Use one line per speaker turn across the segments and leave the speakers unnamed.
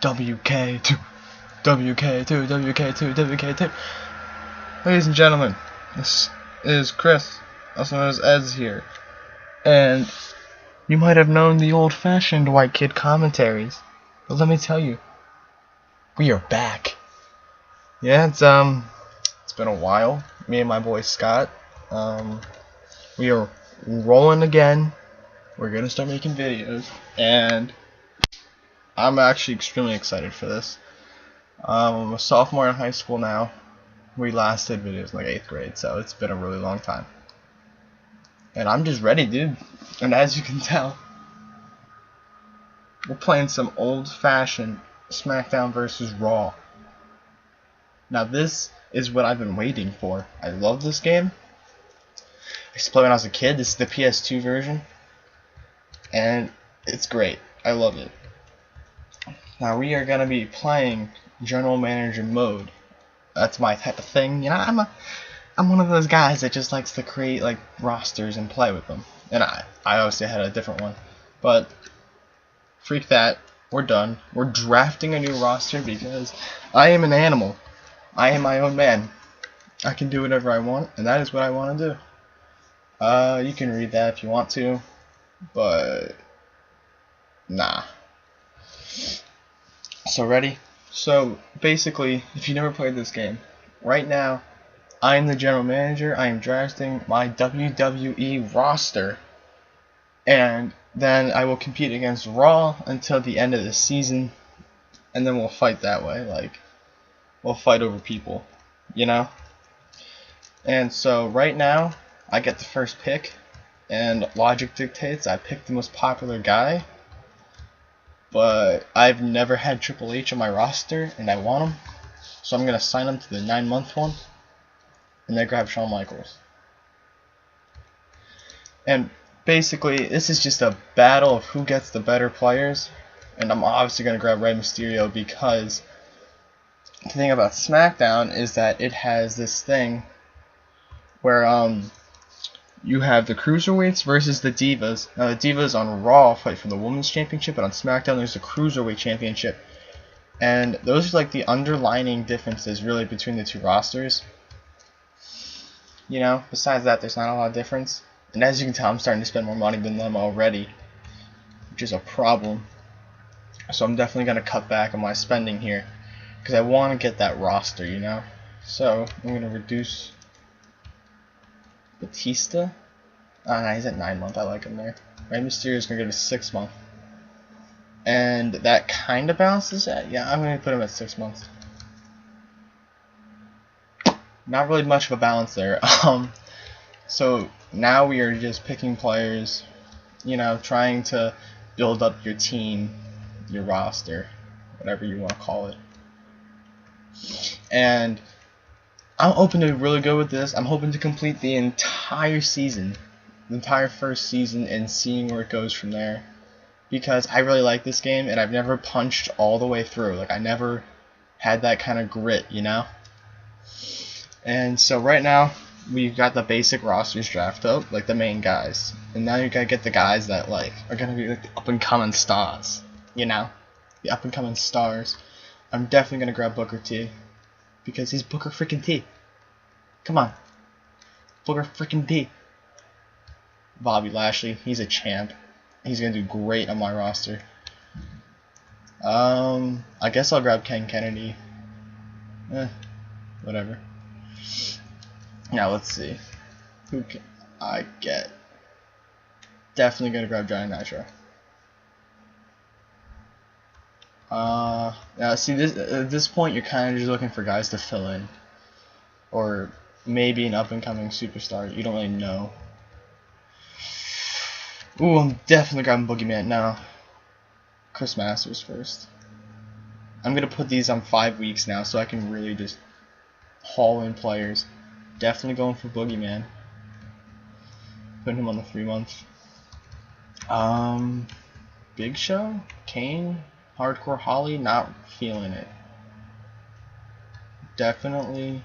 WK2, WK2, WK2, WK2. Ladies and gentlemen, this is Chris, also known as Ed's here. And you might have known the old-fashioned white kid commentaries, but let me tell you, we are back. Yeah, it's been a while. Me and my boy Scott, we are rolling again. We're gonna start making videos, and I'm actually extremely excited for this. I'm a sophomore in high school now. We last did videos in like 8th grade, so it's been a really long time. And I'm just ready, dude. And as you can tell, we're playing some old-fashioned SmackDown versus Raw. Now this is what I've been waiting for. I love this game. I used to play when I was a kid. This is the PS2 version. And it's great. I love it. Now we are going to be playing General Manager mode. That's my type of thing. You know, I'm one of those guys that just likes to create like rosters and play with them. And I obviously had a different one. But freak that. We're done. We're drafting a new roster because I am an animal. I am my own man. I can do whatever I want, and that is what I want to do. You can read that if you want to, but nah. So ready? So basically, if you never played this game, right now I am the general manager. I am drafting my WWE roster, and then I will compete against Raw until the end of the season, and then we'll fight that way. Like, we'll fight over people, you know? And so right now I get the first pick, and logic dictates I pick the most popular guy. But I've never had Triple H on my roster, and I want him, so I'm gonna sign him to the 9-month one, and then grab Shawn Michaels. And basically, this is just a battle of who gets the better players, and I'm obviously gonna grab Rey Mysterio because the thing about SmackDown is that it has this thing where you have the Cruiserweights versus the Divas. Now the Divas on Raw fight for the Women's Championship, but on SmackDown there's the Cruiserweight Championship. And those are like the underlining differences really between the two rosters. You know, besides that there's not a lot of difference. And as you can tell, I'm starting to spend more money than them already, which is a problem. So I'm definitely going to cut back on my spending here, because I want to get that roster, you know. So I'm going to reduce Batista. Nah, he's at 9-month. I like him there. Rey Mysterio is going to get a 6-month. And that kind of balances that. Yeah, I'm going to put him at 6 months. Not really much of a balance there. So now we are just picking players, you know, trying to build up your team, your roster, whatever you want to call it. And I'm hoping to really go with this. I'm hoping to complete the entire season, the entire first season, and seeing where it goes from there. Because I really like this game, and I've never punched all the way through. Like, I never had that kind of grit, you know? And so right now, we've got the basic rosters drafted up, like the main guys. And now you gotta get the guys that, like, are gonna be like the up-and-coming stars, you know? The up-and-coming stars. I'm definitely gonna grab Booker T, because he's Booker freaking T. Come on. Booker freaking T. Bobby Lashley, he's a champ. He's gonna do great on my roster. I guess I'll grab Ken Kennedy. Whatever. Now let's see. Who can I get? Definitely gonna grab Johnny Nitro. Now see, at this point you're kind of just looking for guys to fill in, or maybe an up-and-coming superstar. You don't really know. Ooh, I'm definitely grabbing Boogeyman now. Chris Masters first. I'm gonna put these on 5 weeks now, so I can really just haul in players. Definitely going for Boogeyman. Putting him on the 3-month. Big Show, Kane, Hardcore Holly, not feeling it. Definitely,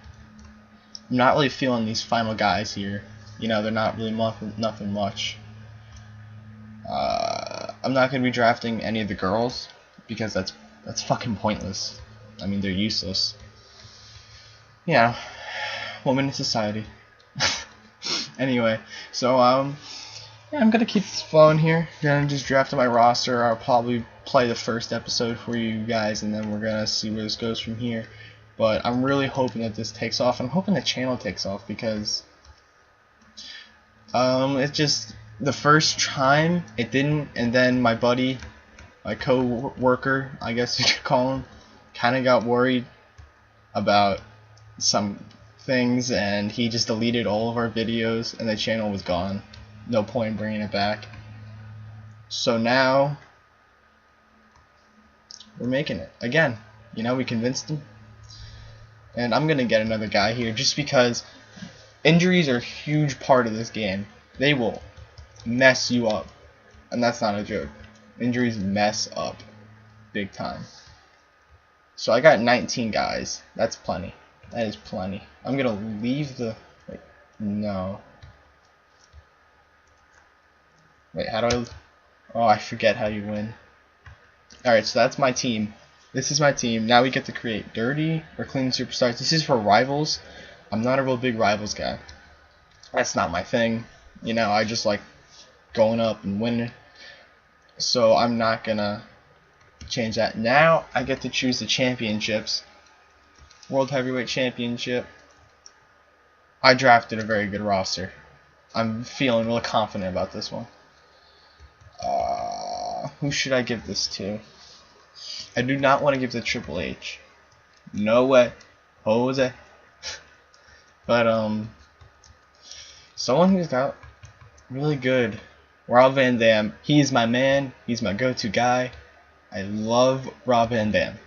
I'm not really feeling these final guys here. You know, they're not really nothing much. I'm not going to be drafting any of the girls because that's That's fucking pointless. I mean, they're useless. Yeah, woman in society. Anyway, so yeah, I'm gonna keep this flowing here. Gonna just draft my roster. I'll probably play the first episode for you guys, and then we're gonna see where this goes from here. But I'm really hoping that this takes off. I'm hoping the channel takes off because it just the first time it didn't, and then my buddy, my co-worker, I guess you could call him, kind of got worried about some things, and he just deleted all of our videos, and the channel was gone. No point in bringing it back. So now we're making it again. You know, we convinced him, and I'm gonna get another guy here just because injuries are a huge part of this game. They will mess you up, and that's not a joke. Injuries mess up big time. So I got 19 guys. That's plenty. That is plenty. I'm gonna leave the no. Wait, how do I? Oh, I forget how you win. Alright, so that's my team. This is my team. Now we get to create dirty or clean superstars. This is for rivals. I'm not a real big rivals guy. That's not my thing. You know, I just like going up and winning. So I'm not gonna change that. Now I get to choose the championships. World Heavyweight Championship. I drafted a very good roster. I'm feeling really confident about this one. Who should I give this to? I do not want to give it to Triple H. No way. Jose. But someone who's got really good. Rob Van Dam. He's my man. He's my go-to guy. I love Rob Van Dam.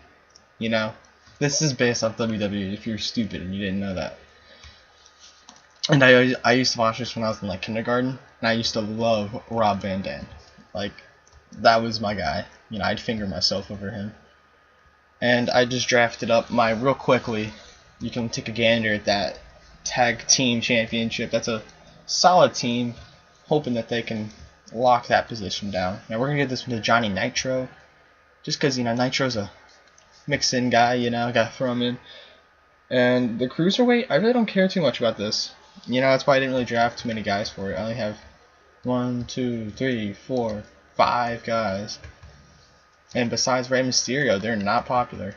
You know, this is based off WWE. If you're stupid and you didn't know that. And I used to watch this when I was in like kindergarten, and I used to love Rob Van Dam. Like, that was my guy. You know, I'd finger myself over him. And I just drafted up my real quickly. You can take a gander at that tag team championship. That's a solid team, hoping that they can lock that position down. Now we're gonna get this one to Johnny Nitro, just because you know Nitro's a mix-in guy. You know, gotta throw him in. And the cruiserweight, I really don't care too much about this. You know, that's why I didn't really draft too many guys for it. I only have 1, 2, 3, 4, 5 guys. And besides Rey Mysterio, they're not popular.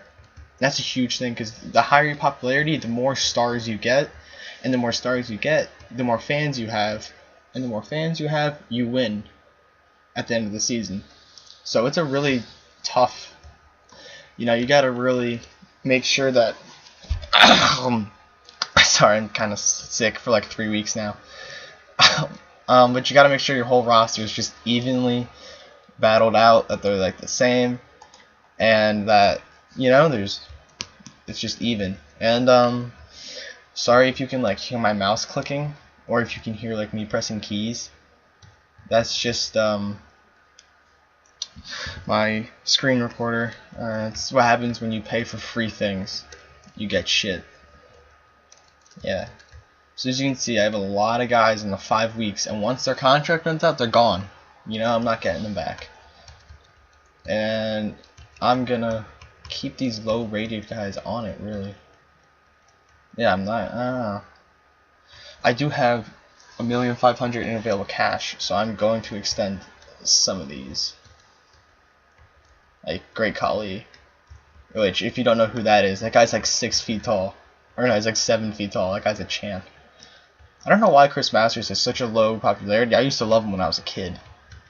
That's a huge thing because the higher your popularity, the more stars you get. And the more stars you get, the more fans you have. And the more fans you have, you win at the end of the season. So it's a really tough, you know, you got to really make sure that sorry, I'm kind of sick for like 3 weeks now. But you got to make sure your whole roster is just evenly battled out, that they're like the same, and that you know it's just even. And sorry if you can like hear my mouse clicking, or if you can hear like me pressing keys. That's just my screen recorder. It's what happens when you pay for free things. You get shit. Yeah. So as you can see, I have a lot of guys in the 5 weeks, and once their contract runs out, they're gone. You know, I'm not getting them back. And I'm gonna keep these low-rated guys on it, really. Yeah, I'm not. I don't know. I do have 1,500,000 in available cash, so I'm going to extend some of these. Like Great Khali, which if you don't know who that is, that guy's like 6 feet tall. Or no, he's like 7 feet tall. That guy's a champ. I don't know why Chris Masters has such a low popularity. I used to love him when I was a kid.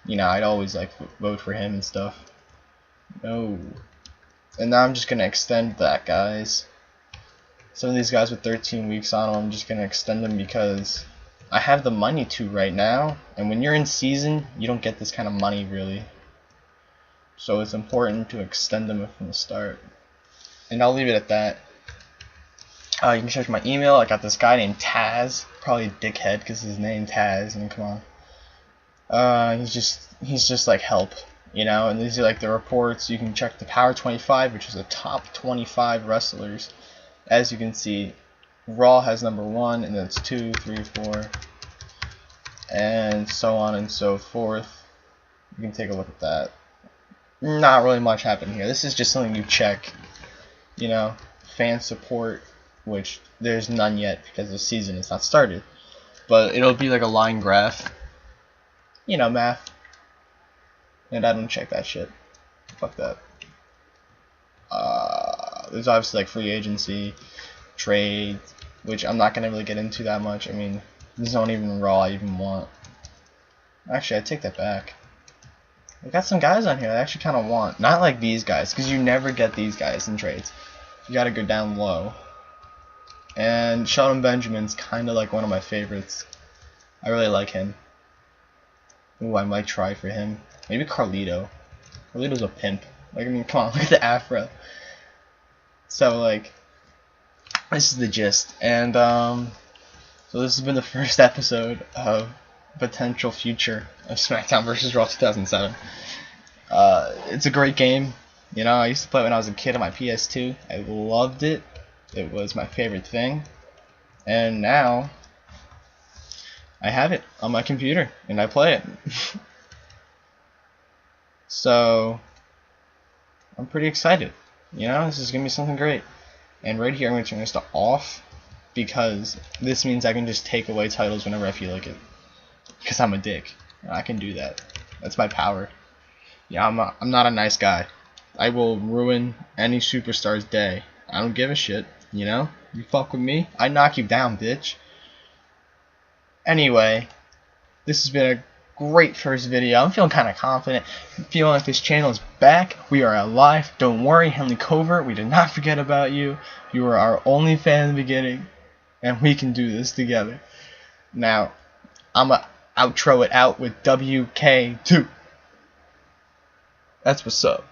You know, I'd always like vote for him and stuff. No. And now I'm just gonna extend that, guys. Some of these guys with 13 weeks on them, I'm just gonna extend them because I have the money to right now. And when you're in season, you don't get this kind of money really. So it's important to extend them from the start. And I'll leave it at that. You can check my email. I got this guy named Taz. Probably a dickhead because his name Taz. I mean, come on. He's just like help, you know. And these are like the reports. You can check the Power 25, which is the top 25 wrestlers. As you can see, Raw has number 1, and then it's 2, 3, 4, and so on and so forth. You can take a look at that. not really much happened here. This is just something you check. You know, fan support, which there's none yet because the season is not started. But it'll be like a line graph. You know, math. And I don't check that shit. Fuck that. There's obviously like free agency, trade, which I'm not gonna really get into that much. I mean, this isn't even Raw I even want. Actually, I take that back. We got some guys on here I actually kind of want. Not like these guys, because you never get these guys in trades. You gotta go down low. And Shelton Benjamin's kind of like one of my favorites. I really like him. Ooh, I might try for him. Maybe Carlito. Carlito's a pimp. Like, I mean, come on, look at the afro. So, like, this is the gist. And, so this has been the first episode of potential future of SmackDown vs. Raw 2007. It's a great game. You know, I used to play it when I was a kid on my PS2. I loved it. It was my favorite thing. And now, I have it on my computer, and I play it. So, I'm pretty excited. You know, this is going to be something great. And right here, I'm going to turn this to off, because this means I can just take away titles whenever I feel like it. Because I'm a dick. I can do that. That's my power. Yeah, I'm not a nice guy. I will ruin any superstar's day. I don't give a shit, you know? You fuck with me, I knock you down, bitch. Anyway, this has been a great first video. I'm feeling kind of confident. I'm feeling like this channel is back. We are alive. Don't worry, Henley Covert. We did not forget about you. You were our only fan in the beginning, and we can do this together. Now, I'm going to outro it out with WK2. That's what's up.